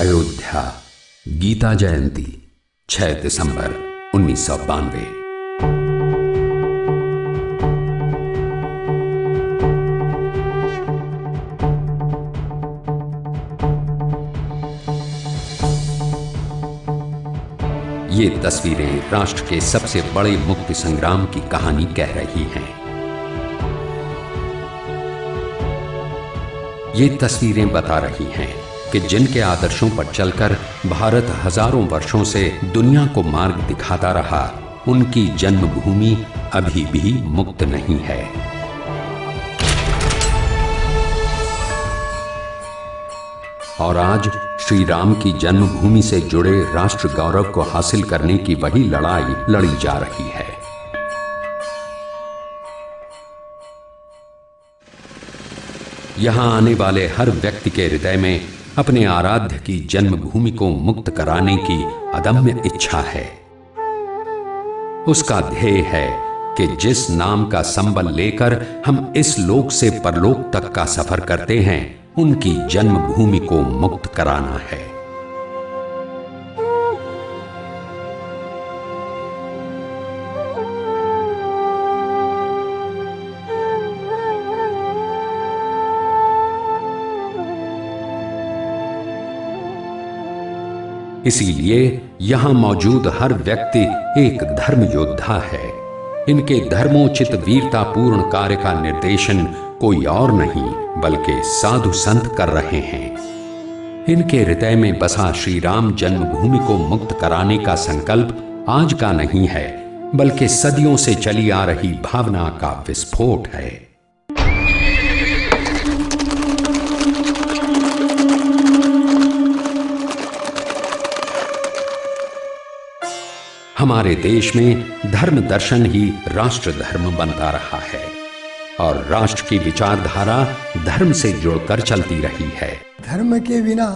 अयोध्या, गीता जयंती 6 दिसंबर 1992। ये तस्वीरें राष्ट्र के सबसे बड़े मुक्ति संग्राम की कहानी कह रही हैं। ये तस्वीरें बता रही हैं कि जिनके आदर्शों पर चलकर भारत हजारों वर्षों से दुनिया को मार्ग दिखाता रहा, उनकी जन्मभूमि अभी भी मुक्त नहीं है। और आज श्री राम की जन्मभूमि से जुड़े राष्ट्र गौरव को हासिल करने की वही लड़ाई लड़ी जा रही है। यहां आने वाले हर व्यक्ति के हृदय में अपने आराध्य की जन्मभूमि को मुक्त कराने की अदम्य इच्छा है। उसका ध्येय है कि जिस नाम का संबल लेकर हम इस लोक से परलोक तक का सफर करते हैं, उनकी जन्मभूमि को मुक्त कराना है। इसीलिए यहां मौजूद हर व्यक्ति एक धर्म योद्धा है। इनके धर्मोचित वीरतापूर्ण कार्य का निर्देशन कोई और नहीं बल्कि साधु संत कर रहे हैं। इनके हृदय में बसा श्री राम जन्मभूमि को मुक्त कराने का संकल्प आज का नहीं है, बल्कि सदियों से चली आ रही भावना का विस्फोट है। हमारे देश में धर्म दर्शन ही राष्ट्र धर्म बनता रहा है और राष्ट्र की विचारधारा धर्म से जुड़कर चलती रही है। धर्म के बिना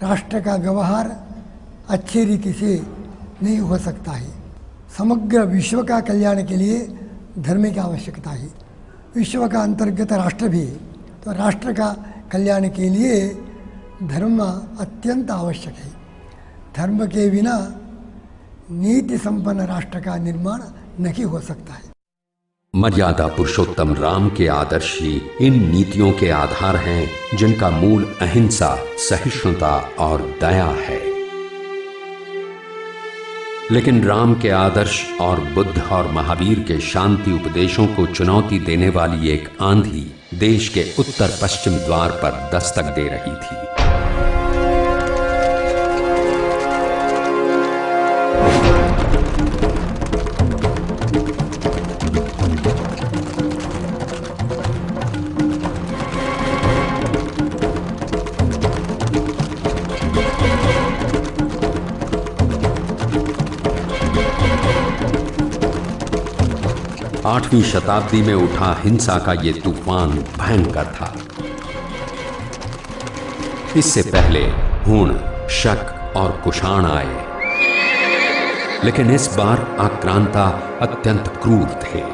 राष्ट्र का व्यवहार अच्छी रीति से नहीं हो सकता है। समग्र विश्व का कल्याण के लिए धर्म की आवश्यकता है। विश्व का अंतर्गत राष्ट्र भी, तो राष्ट्र का कल्याण के लिए धर्म अत्यंत आवश्यक है। धर्म के बिना नीति संपन्न राष्ट्र का निर्माण नहीं हो सकता है। मर्यादा पुरुषोत्तम राम के आदर्श ही इन नीतियों के आधार हैं, जिनका मूल अहिंसा, सहिष्णुता और दया है। लेकिन राम के आदर्श और बुद्ध और महावीर के शांति उपदेशों को चुनौती देने वाली एक आंधी देश के उत्तर पश्चिम द्वार पर दस्तक दे रही थी। आठवीं शताब्दी में उठा हिंसा का ये तूफान भयंकर था। इससे पहले हुण, शक और कुषाण आए, लेकिन इस बार आक्रांता अत्यंत क्रूर थे।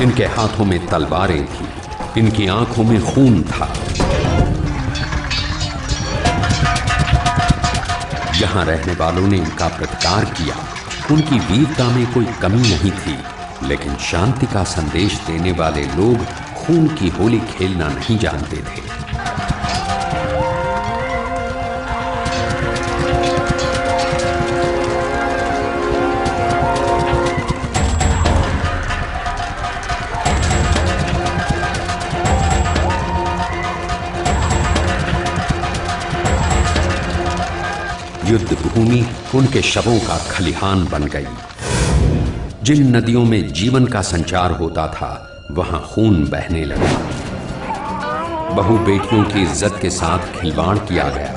इनके हाथों में तलवारें थी, इनकी आंखों में खून था। यहां रहने वालों ने इनका प्रतिकार किया। उनकी वीरता में कोई कमी नहीं थी, लेकिन शांति का संदेश देने वाले लोग खून की होली खेलना नहीं जानते थे। युद्ध भूमि उनके शवों का खलिहान बन गई। जिन नदियों में जीवन का संचार होता था, वहां खून बहने लगा। बहु बेटियों की इज्जत के साथ खिलवाड़ किया गया।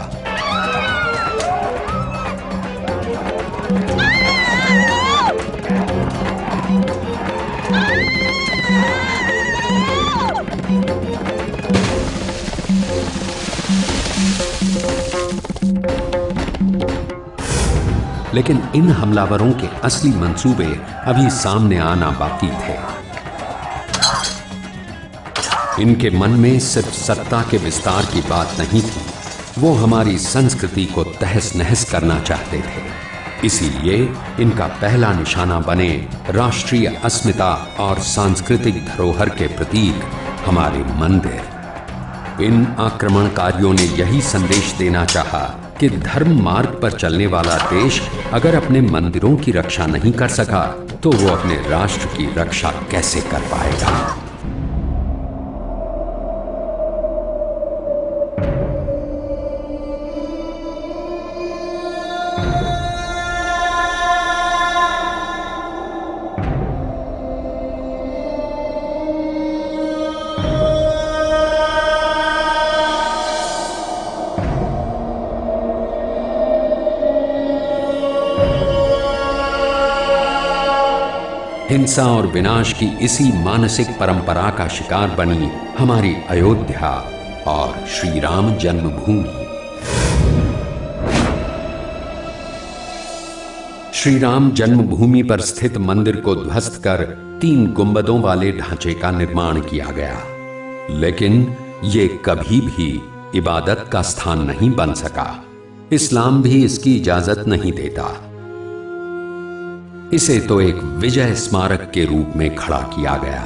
लेकिन इन हमलावरों के असली मंसूबे अभी सामने आना बाकी थे। इनके मन में सिर्फ सत्ता के विस्तार की बात नहीं थी, वो हमारी संस्कृति को तहस नहस करना चाहते थे। इसीलिए इनका पहला निशाना बने राष्ट्रीय अस्मिता और सांस्कृतिक धरोहर के प्रतीक हमारे मंदिर। इन आक्रमणकारियों ने यही संदेश देना चाहा कि धर्म मार्ग पर चलने वाला देश अगर अपने मंदिरों की रक्षा नहीं कर सका तो वो अपने राष्ट्र की रक्षा कैसे कर पाएगा। हिंसा और विनाश की इसी मानसिक परंपरा का शिकार बनी हमारी अयोध्या और श्री राम जन्मभूमि। श्री राम जन्मभूमि पर स्थित मंदिर को ध्वस्त कर 3 गुंबदों वाले ढांचे का निर्माण किया गया, लेकिन ये कभी भी इबादत का स्थान नहीं बन सका। इस्लाम भी इसकी इजाजत नहीं देता। इसे तो एक विजय स्मारक के रूप में खड़ा किया गया।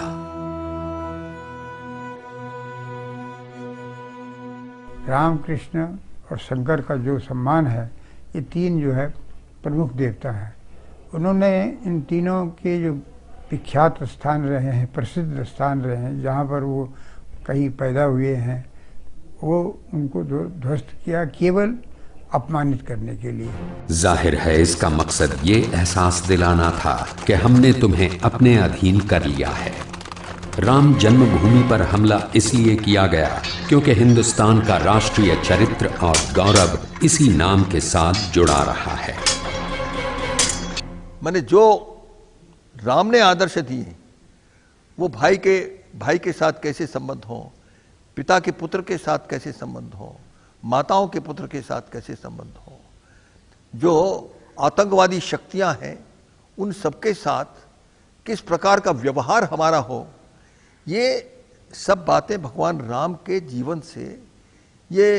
राम, कृष्ण और शंकर का जो सम्मान है, ये 3 जो है प्रमुख देवता हैं। उन्होंने इन तीनों के जो विख्यात स्थान रहे हैं, प्रसिद्ध स्थान रहे हैं, जहाँ पर वो कहीं पैदा हुए हैं, वो उनको ध्वस्त किया केवल अपमानित करने के लिए। जाहिर है इसका मकसद ये एहसास दिलाना था कि हमने तुम्हें अपने अधीन कर लिया है। राम जन्मभूमि पर हमला इसलिए किया गया क्योंकि हिंदुस्तान का राष्ट्रीय चरित्र और गौरव इसी नाम के साथ जुड़ा रहा है। माने जो राम ने आदर्श दिए वो भाई के साथ कैसे संबंध हो, पिता के पुत्र के साथ कैसे संबंध हो, माताओं के पुत्र के साथ कैसे संबंध हो, जो आतंकवादी शक्तियां हैं उन सबके साथ किस प्रकार का व्यवहार हमारा हो, ये सब बातें भगवान राम के जीवन से ये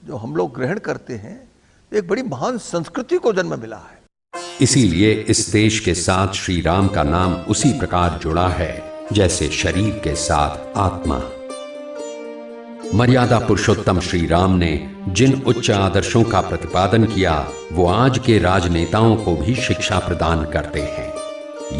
जो हम लोग ग्रहण करते हैं, एक बड़ी महान संस्कृति को जन्म मिला है। इसीलिए इस देश के साथ श्री राम का नाम उसी प्रकार जुड़ा है जैसे शरीर के साथ आत्मा। मर्यादा पुरुषोत्तम श्री राम ने जिन उच्च आदर्शों का प्रतिपादन किया वो आज के राजनेताओं को भी शिक्षा प्रदान करते हैं।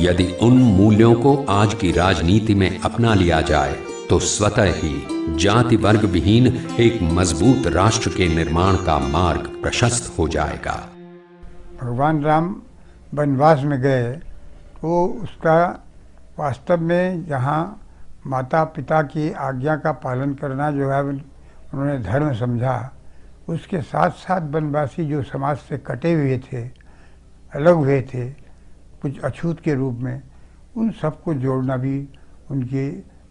यदि उन मूल्यों को आज की राजनीति में अपना लिया जाए तो स्वतः ही जाति वर्ग विहीन एक मजबूत राष्ट्र के निर्माण का मार्ग प्रशस्त हो जाएगा। भगवान राम वनवास में गए तो उसका वास्तव में जहाँ माता पिता की आज्ञा का पालन करना जो है उन्होंने धर्म समझा, उसके साथ साथ वनवासी जो समाज से कटे हुए थे, अलग हुए थे कुछ अछूत के रूप में, उन सबको जोड़ना भी उनके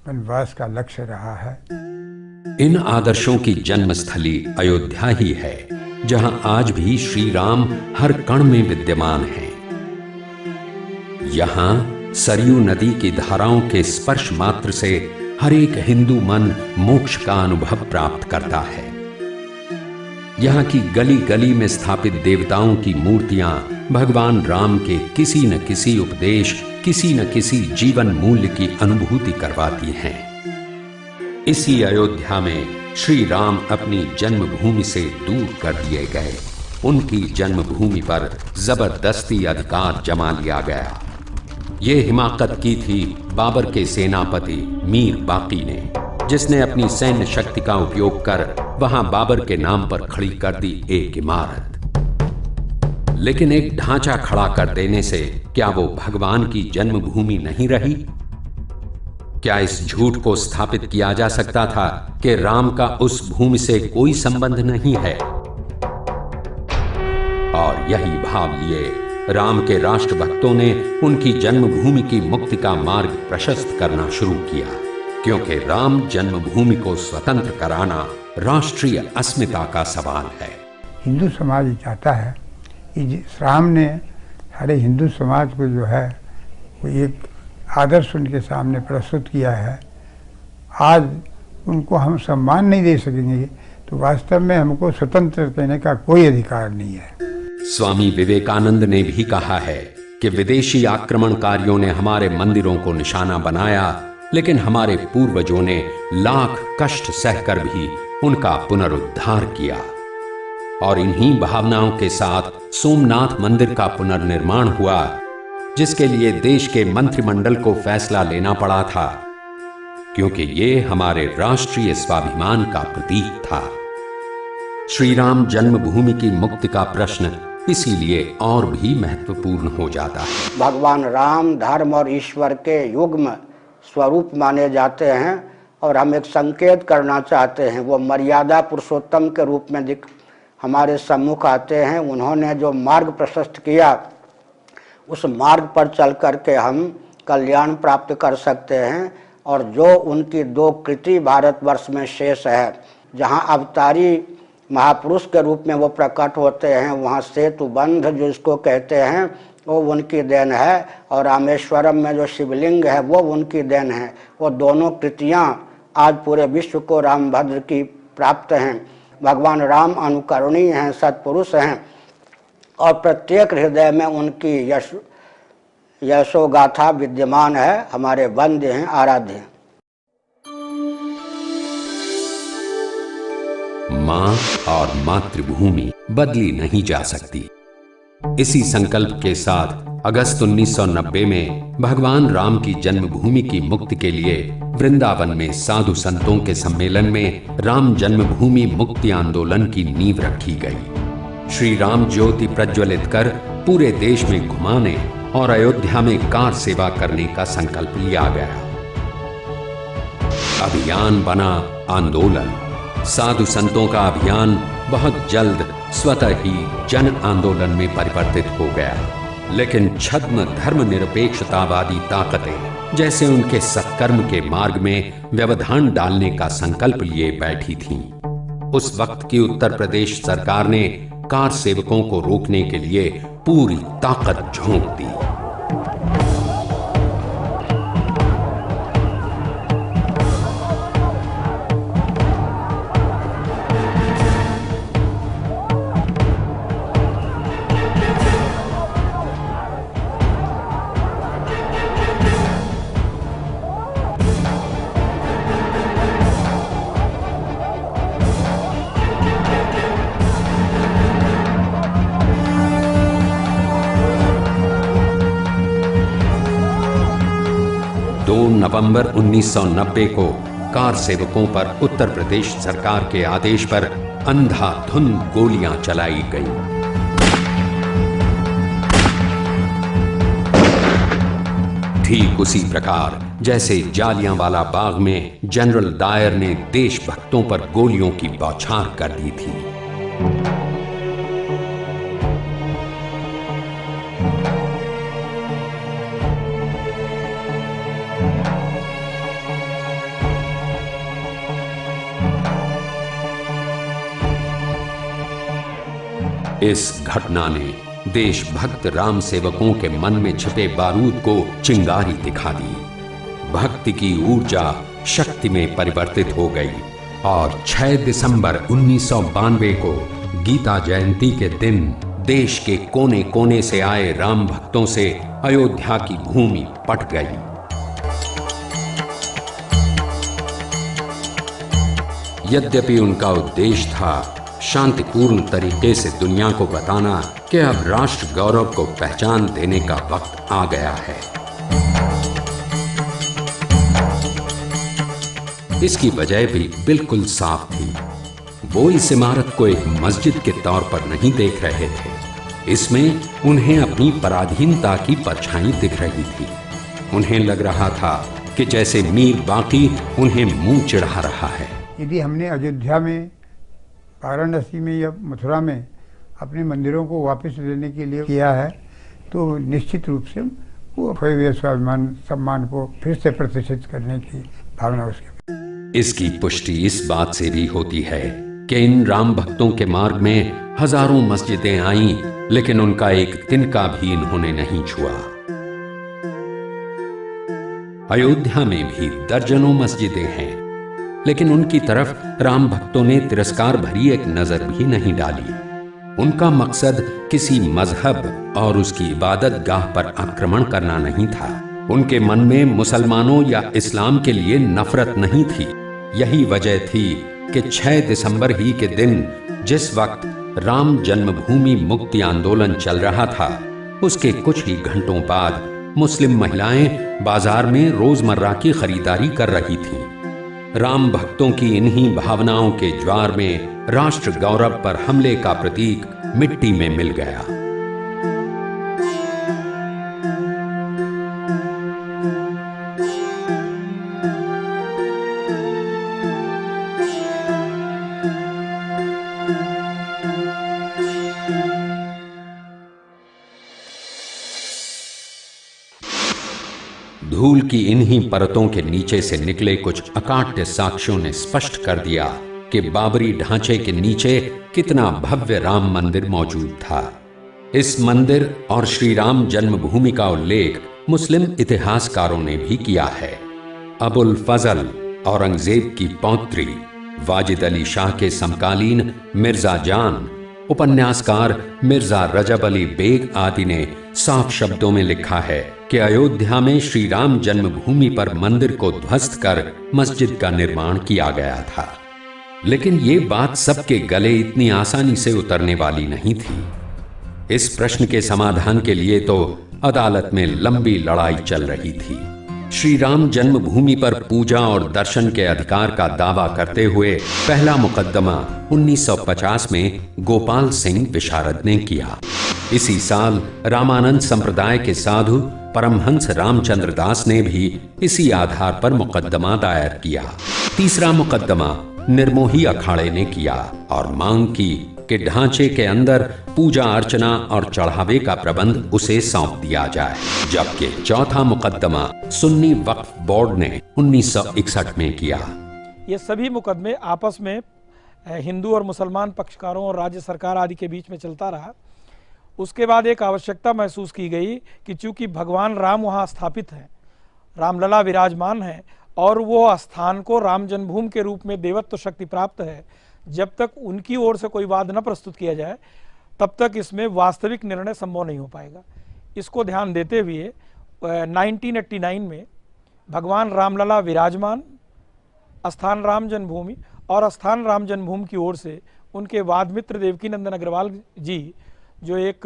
वनवास का लक्ष्य रहा है। इन आदर्शों की जन्मस्थली अयोध्या ही है, जहां आज भी श्री राम हर कण में विद्यमान हैं। यहां सरयू नदी की धाराओं के स्पर्श मात्र से हर एक हिंदू मन मोक्ष का अनुभव प्राप्त करता है। यहाँ की गली गली में स्थापित देवताओं की मूर्तियां भगवान राम के किसी न किसी उपदेश, किसी न किसी जीवन मूल्य की अनुभूति करवाती हैं। इसी अयोध्या में श्री राम अपनी जन्मभूमि से दूर कर दिए गए। उनकी जन्मभूमि पर जबरदस्ती अधिकार जमा लिया गया। ये हिमाकत की थी बाबर के सेनापति मीर बाकी ने, जिसने अपनी सैन्य शक्ति का उपयोग कर वहां बाबर के नाम पर खड़ी कर दी एक इमारत। लेकिन एक ढांचा खड़ा कर देने से क्या वो भगवान की जन्मभूमि नहीं रही? क्या इस झूठ को स्थापित किया जा सकता था कि राम का उस भूमि से कोई संबंध नहीं है? और यही भाव लिए राम के राष्ट्रभक्तों ने उनकी जन्मभूमि की मुक्ति का मार्ग प्रशस्त करना शुरू किया, क्योंकि राम जन्मभूमि को स्वतंत्र कराना राष्ट्रीय अस्मिता का सवाल है। हिंदू समाज चाहता है राम ने सारे हिंदू समाज को जो है वो एक आदर्श उनके सामने प्रस्तुत किया है। आज उनको हम सम्मान नहीं दे सकेंगे तो वास्तव में हमको स्वतंत्र कहने का कोई अधिकार नहीं है। स्वामी विवेकानंद ने भी कहा है कि विदेशी आक्रमणकारियों ने हमारे मंदिरों को निशाना बनाया, लेकिन हमारे पूर्वजों ने लाख कष्ट सहकर भी उनका पुनरुद्धार किया। और इन्हीं भावनाओं के साथ सोमनाथ मंदिर का पुनर्निर्माण हुआ, जिसके लिए देश के मंत्रिमंडल को फैसला लेना पड़ा था, क्योंकि ये हमारे राष्ट्रीय स्वाभिमान का प्रतीक था। श्री राम जन्मभूमि की मुक्ति का प्रश्न इसीलिए और भी महत्वपूर्ण हो जाता है। भगवान राम धर्म और ईश्वर के युग्म स्वरूप माने जाते हैं और हम एक संकेत करना चाहते हैं। वो मर्यादा पुरुषोत्तम के रूप में हमारे सम्मुख आते हैं। उन्होंने जो मार्ग प्रशस्त किया, उस मार्ग पर चल कर के हम कल्याण प्राप्त कर सकते हैं। और जो उनकी दो कृति भारतवर्ष में शेष है, जहाँ अवतारी महापुरुष के रूप में वो प्रकट होते हैं, वहाँ सेतु बंध जो इसको कहते हैं वो उनकी देन है, और रामेश्वरम में जो शिवलिंग है वो उनकी देन है। वो दोनों कृतियाँ आज पूरे विश्व को रामभद्र की प्राप्त हैं। भगवान राम अनुकरणीय हैं, सत्पुरुष हैं, और प्रत्येक हृदय में उनकी यशोगाथा विद्यमान है। हमारे वंद्य हैं, आराध्य हैं। मां और मातृभूमि बदली नहीं जा सकती। इसी संकल्प के साथ अगस्त 1990 में भगवान राम की जन्मभूमि की मुक्ति के लिए वृंदावन में साधु संतों के सम्मेलन में राम जन्मभूमि मुक्ति आंदोलन की नींव रखी गई। श्री राम ज्योति प्रज्वलित कर पूरे देश में घुमाने और अयोध्या में कार सेवा करने का संकल्प लिया गया। अभियान बना आंदोलन। साधु संतों का अभियान बहुत जल्द स्वतः ही जन आंदोलन में परिवर्तित हो गया। लेकिन छद्म धर्मनिरपेक्षतावादी ताकतें जैसे उनके सत्कर्म के मार्ग में व्यवधान डालने का संकल्प लिए बैठी थीं। उस वक्त की उत्तर प्रदेश सरकार ने कार सेवकों को रोकने के लिए पूरी ताकत झोंक दी। नवंबर 1990 को कार सेवकों पर उत्तर प्रदेश सरकार के आदेश पर अंधाधुंध गोलियां चलाई गईं। ठीक उसी प्रकार जैसे जालियांवाला बाग में जनरल डायर ने देशभक्तों पर गोलियों की बौछार कर दी थी। इस घटना ने देशभक्त राम सेवकों के मन में छिपे बारूद को चिंगारी दिखा दी। भक्ति की ऊर्जा शक्ति में परिवर्तित हो गई और 6 दिसंबर 1992 को गीता जयंती के दिन देश के कोने कोने से आए राम भक्तों से अयोध्या की भूमि पट गई। यद्यपि उनका उद्देश्य था शांतिपूर्ण तरीके से दुनिया को बताना कि अब राष्ट्र गौरव को पहचान देने का वक्त आ गया है। इसकी वजह भी बिल्कुल साफ थी। वो इस इमारत को एक मस्जिद के तौर पर नहीं देख रहे थे। इसमें उन्हें अपनी पराधीनता की परछाई दिख रही थी। उन्हें लग रहा था कि जैसे मीर बाकी उन्हें मुंह चिढ़ा रहा है। यदि हमने अयोध्या में, वाराणसी में या मथुरा में अपने मंदिरों को वापस लेने के लिए किया है, तो निश्चित रूप से वो खोए हुए स्वाभिमान सम्मान को फिर से प्रतिष्ठित करने की भावना उसके। इसकी पुष्टि इस बात से भी होती है कि इन राम भक्तों के मार्ग में हजारों मस्जिदें आईं लेकिन उनका एक तिनका भी इन्होंने नहीं छुआ। अयोध्या में भी दर्जनों मस्जिदें हैं, लेकिन उनकी तरफ राम भक्तों ने तिरस्कार भरी एक नजर भी नहीं डाली। उनका मकसद किसी मजहब और उसकी इबादत गाह पर आक्रमण करना नहीं था। उनके मन में मुसलमानों या इस्लाम के लिए नफरत नहीं थी। यही वजह थी कि 6 दिसंबर ही के दिन, जिस वक्त राम जन्मभूमि मुक्ति आंदोलन चल रहा था, उसके कुछ ही घंटों बाद मुस्लिम महिलाएं बाजार में रोजमर्रा की खरीदारी कर रही थीं। राम भक्तों की इन्हीं भावनाओं के ज्वार में राष्ट्र गौरव पर हमले का प्रतीक मिट्टी में मिल गया। धूल की इन्हीं परतों के नीचे से निकले कुछ अकाट्य साक्ष्यों ने स्पष्ट कर दिया कि बाबरी ढांचे के नीचे कितना भव्य राम मंदिर मौजूद था। इस मंदिर और श्री राम जन्मभूमि का उल्लेख मुस्लिम इतिहासकारों ने भी किया है। अबुल फजल औरंगजेब की पौत्री वाजिद अली शाह के समकालीन मिर्जा जान, उपन्यासकार मिर्जा रजब अली बेग आदि ने साफ शब्दों में लिखा है कि अयोध्या में श्री राम जन्मभूमि पर मंदिर को ध्वस्त कर मस्जिद का निर्माण किया गया था। लेकिन ये बात सबके गले इतनी आसानी से उतरने वाली नहीं थी। इस प्रश्न के समाधान के लिए तो अदालत में लंबी लड़ाई चल रही थी। श्री राम जन्मभूमि पर पूजा और दर्शन के अधिकार का दावा करते हुए पहला मुकदमा 1950 में गोपाल सिंह विशारद ने किया। इसी साल रामानंद संप्रदाय के साधु परमहंस रामचंद्र दास ने भी इसी आधार पर मुकदमा दायर किया। तीसरा मुकदमा निर्मोही अखाड़े ने किया और मांग की कि ढांचे के अंदर पूजा अर्चना और चढ़ावे का प्रबंध उसे सौंप दिया जाए। जबकि चौथा मुकदमा सुन्नी वक्फ बोर्ड ने 1961 में किया। ये सभी मुकदमे आपस में हिंदू और मुसलमान पक्षकारों और राज्य सरकार आदि के बीच में चलता रहा। उसके बाद एक आवश्यकता महसूस की गई कि चूंकि भगवान राम वहाँ स्थापित हैं, रामलला विराजमान है और वो स्थान को राम जन्मभूमि के रूप में देवत्व शक्ति प्राप्त है, जब तक उनकी ओर से कोई वाद न प्रस्तुत किया जाए तब तक इसमें वास्तविक निर्णय संभव नहीं हो पाएगा। इसको ध्यान देते हुए 1989 में भगवान रामलला विराजमान, स्थान राम जन्मभूमि और स्थान राम जन्मभूमि की ओर से उनके वाद मित्र देवकी नंदन अग्रवाल जी, जो एक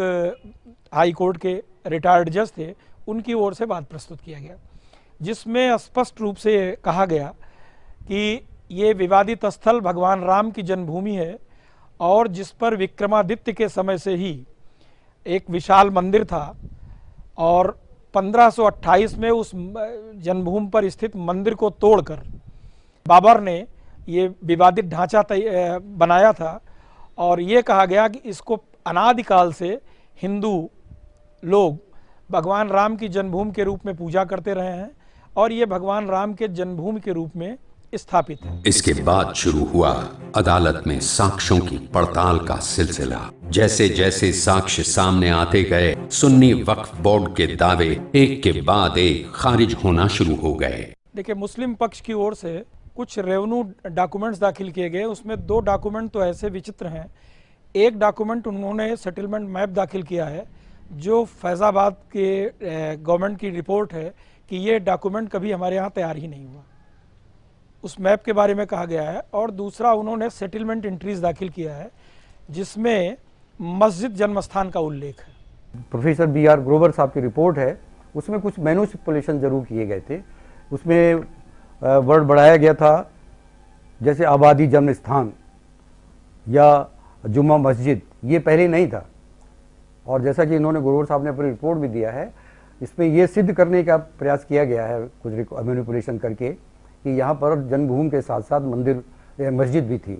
हाई कोर्ट के रिटायर्ड जज थे, उनकी ओर से वाद प्रस्तुत किया गया, जिसमें स्पष्ट रूप से कहा गया कि ये विवादित स्थल भगवान राम की जन्मभूमि है और जिस पर विक्रमादित्य के समय से ही एक विशाल मंदिर था और 1528 में उस जन्मभूमि पर स्थित मंदिर को तोड़कर बाबर ने ये विवादित ढांचा बनाया था। और ये कहा गया कि इसको अनादिकाल से हिंदू लोग भगवान राम की जन्मभूमि के रूप में पूजा करते रहे हैं और ये भगवान राम के जन्मभूमि के रूप में स्थापित है। इसके बाद शुरू हुआ अदालत में साक्ष्यों की पड़ताल का सिलसिला। जैसे जैसे साक्ष्य सामने आते गए, सुन्नी वक्फ बोर्ड के दावे एक के बाद एक खारिज होना शुरू हो गए। देखिए, मुस्लिम पक्ष की ओर से कुछ रेवेन्यू डॉक्यूमेंट्स दाखिल किए गए। उसमें 2 डॉक्यूमेंट तो ऐसे विचित्र हैं। एक डॉक्यूमेंट उन्होंने सेटलमेंट मैप दाखिल किया है, जो फैज़ाबाद के गवर्नमेंट की रिपोर्ट है कि ये डॉक्यूमेंट कभी हमारे यहाँ तैयार ही नहीं हुआ। उस मैप के बारे में कहा गया है। और दूसरा, उन्होंने सेटलमेंट एंट्रीज दाखिल किया है जिसमें मस्जिद जन्मस्थान का उल्लेख है। Professor B.R. ग्रोवर साहब की रिपोर्ट है, उसमें कुछ मैनिपुलेशन जरूर किए गए थे। उसमें वर्ड बढ़ाया गया था, जैसे आबादी जन्म स्थान या जुम्मा मस्जिद, ये पहले नहीं था। और जैसा कि इन्होंने ग्रोवर साहब ने अपनी रिपोर्ट भी दिया है, इसमें यह सिद्ध करने का प्रयास किया गया है कुछ मैनिपुलेशन करके कि यहाँ पर जन्मभूमि के साथ साथ मंदिर मस्जिद भी थी।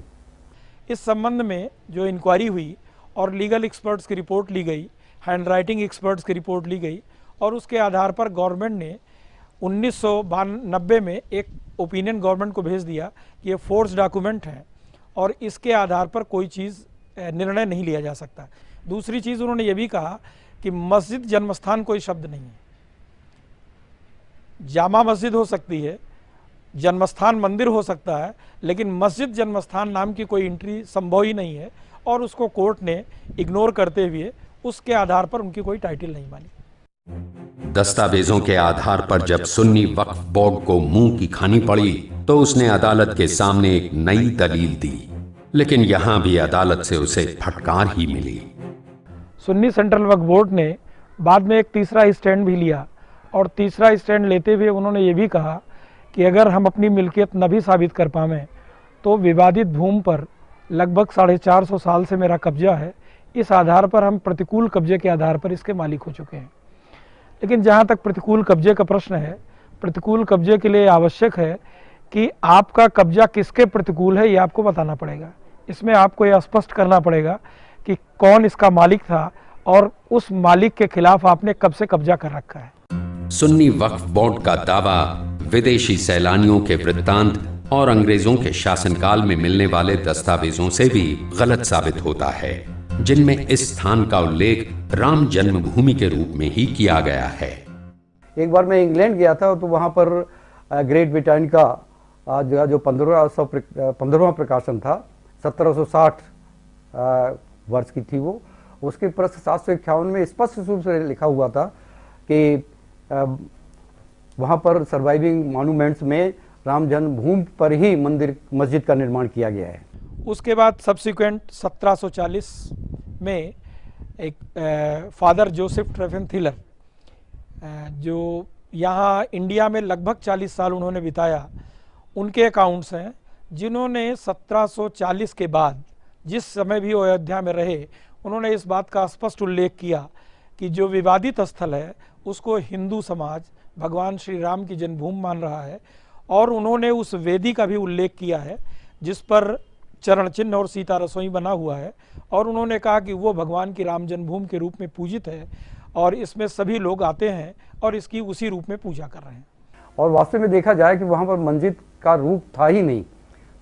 इस संबंध में जो इंक्वायरी हुई और लीगल एक्सपर्ट्स की रिपोर्ट ली गई, हैंड राइटिंग एक्सपर्ट्स की रिपोर्ट ली गई और उसके आधार पर गवर्नमेंट ने 1992 में एक ओपिनियन गवर्नमेंट को भेज दिया कि ये फोर्स डॉक्यूमेंट हैं और इसके आधार पर कोई चीज़ निर्णय नहीं लिया जा सकता। दूसरी चीज़ उन्होंने ये भी कहा कि मस्जिद जन्मस्थान कोई शब्द नहीं है। जामा मस्जिद हो सकती है, जन्मस्थान मंदिर हो सकता है, लेकिन मस्जिद जन्मस्थान नाम की कोई एंट्री संभव ही नहीं है, और उसको कोर्ट ने इग्नोर करते हुए उसके आधार पर उनकी कोई टाइटल नहीं मानी। दस्तावेजों के आधार पर जब सुन्नी वक्फ बोर्ड को मुंह की खानी पड़ी तो उसने अदालत के सामने एक नई दलील दी, लेकिन यहां भी अदालत से उसे फटकार ही मिली। सुन्नी सेंट्रल वक्फ बोर्ड ने बाद में एक तीसरा स्टैंड भी लिया, और तीसरा स्टैंड लेते हुए उन्होंने ये भी कहा कि अगर हम अपनी मिल्कियत न भी साबित कर पाएं तो विवादित भूमि पर लगभग 450 साल से मेरा कब्जा है, इस आधार पर हम प्रतिकूल कब्जे के आधार पर इसके मालिक हो चुके हैं। लेकिन जहाँ तक प्रतिकूल कब्जे का प्रश्न है, प्रतिकूल कब्जे के लिए आवश्यक है कि आपका कब्जा किसके प्रतिकूल है, ये आपको बताना पड़ेगा। इसमें आपको यह स्पष्ट करना पड़ेगा कि कौन इसका मालिक था और उस मालिक के खिलाफ आपने कब से कब्जा कर रखा है। सुन्नी वक्फ बोर्ड का दावा विदेशी सैलानियों के वृत्तांत और अंग्रेजों के शासनकाल में मिलने वाले दस्तावेजों से भी गलत साबित होता है, जिनमें इस स्थान का उल्लेख राम जन्मभूमि के रूप में ही किया गया है। एक बार मैं इंग्लैंड गया था तो वहाँ पर ग्रेट ब्रिटेन का जो 15वां प्रकाशन था, 1760 वर्ष की थी वो, उसके पृष्ठ 751 में स्पष्ट रूप से लिखा हुआ था कि वहाँ पर सर्वाइविंग मॉन्यूमेंट्स में राम जन्मभूमि पर ही मस्जिद का निर्माण किया गया है। उसके बाद सब्सिक्वेंट 1740 में एक फादर जोसेफ ट्रेफेन थिलर, जो यहाँ इंडिया में लगभग 40 साल उन्होंने बिताया, उनके अकाउंट्स हैं, जिन्होंने 1740 के बाद जिस समय भी अयोध्या में रहे, उन्होंने इस बात का स्पष्ट उल्लेख किया कि जो विवादित स्थल है उसको हिंदू समाज भगवान श्री राम की जन्मभूमि मान रहा है, और उन्होंने उस वेदी का भी उल्लेख किया है जिस पर चरण चिन्ह और सीता रसोई बना हुआ है, और उन्होंने कहा कि वो भगवान की राम जन्मभूमि के रूप में पूजित है और इसमें सभी लोग आते हैं और इसकी उसी रूप में पूजा कर रहे हैं। और वास्तव में देखा जाए कि वहाँ पर मस्जिद का रूप था ही नहीं,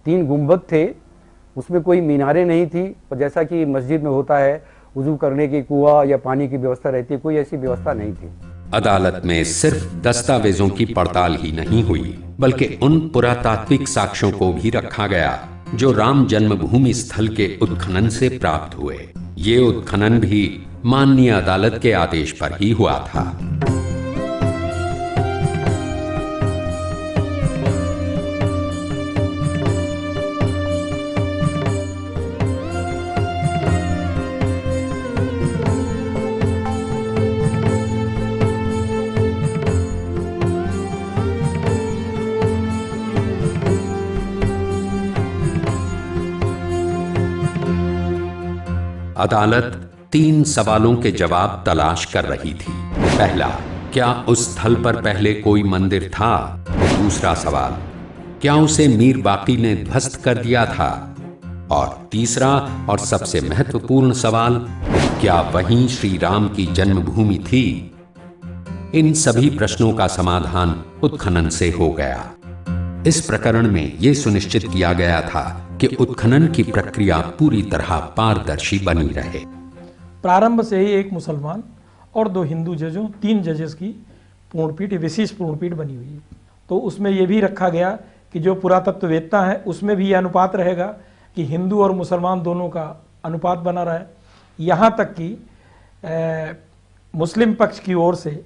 3 गुंबद थे, उसमें कोई मीनारें नहीं थी, और जैसा कि मस्जिद में होता है वुजू करने की कुआं या पानी की व्यवस्था रहती है, कोई ऐसी व्यवस्था नहीं थी। अदालत में सिर्फ दस्तावेजों की पड़ताल ही नहीं हुई, बल्कि उन पुरातात्विक साक्ष्यों को भी रखा गया जो राम जन्मभूमि स्थल के उत्खनन से प्राप्त हुए। ये उत्खनन भी माननीय अदालत के आदेश पर ही हुआ था। अदालत 3 सवालों के जवाब तलाश कर रही थी। पहला, क्या उस स्थल पर पहले कोई मंदिर था? दूसरा सवाल, क्या उसे मीर बाकी ने ध्वस्त कर दिया था? और तीसरा और सबसे महत्वपूर्ण सवाल, क्या वहीं श्री राम की जन्मभूमि थी? इन सभी प्रश्नों का समाधान उत्खनन से हो गया। इस प्रकरण में यह सुनिश्चित किया गया था कि उत्खनन की प्रक्रिया पूरी तरह पारदर्शी बनी रहे। प्रारंभ से ही एक मुसलमान और 2 हिंदू जजों, 3 जजेस की पूर्णपीठ, विशेष पूर्णपीठ बनी हुई है। तो उसमें यह भी रखा गया कि जो पुरातत्ववेत्ता है उसमें भी यह अनुपात रहेगा कि हिंदू और मुसलमान दोनों का अनुपात बना रहे। यहाँ तक कि मुस्लिम पक्ष की ओर से,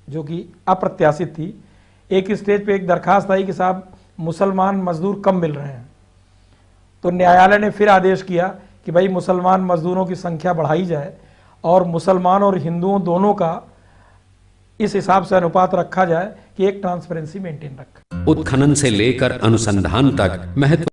जो कि अप्रत्याशित थी, एक स्टेज पे एक दरखास्त आई कि साहब मुसलमान मजदूर कम मिल रहे हैं, तो न्यायालय ने फिर आदेश किया कि भाई मुसलमान मजदूरों की संख्या बढ़ाई जाए और मुसलमान और हिंदुओं दोनों का इस हिसाब से अनुपात रखा जाए कि एक ट्रांसपेरेंसी मेंटेन रखे। उत्खनन से लेकर अनुसंधान तक महत्व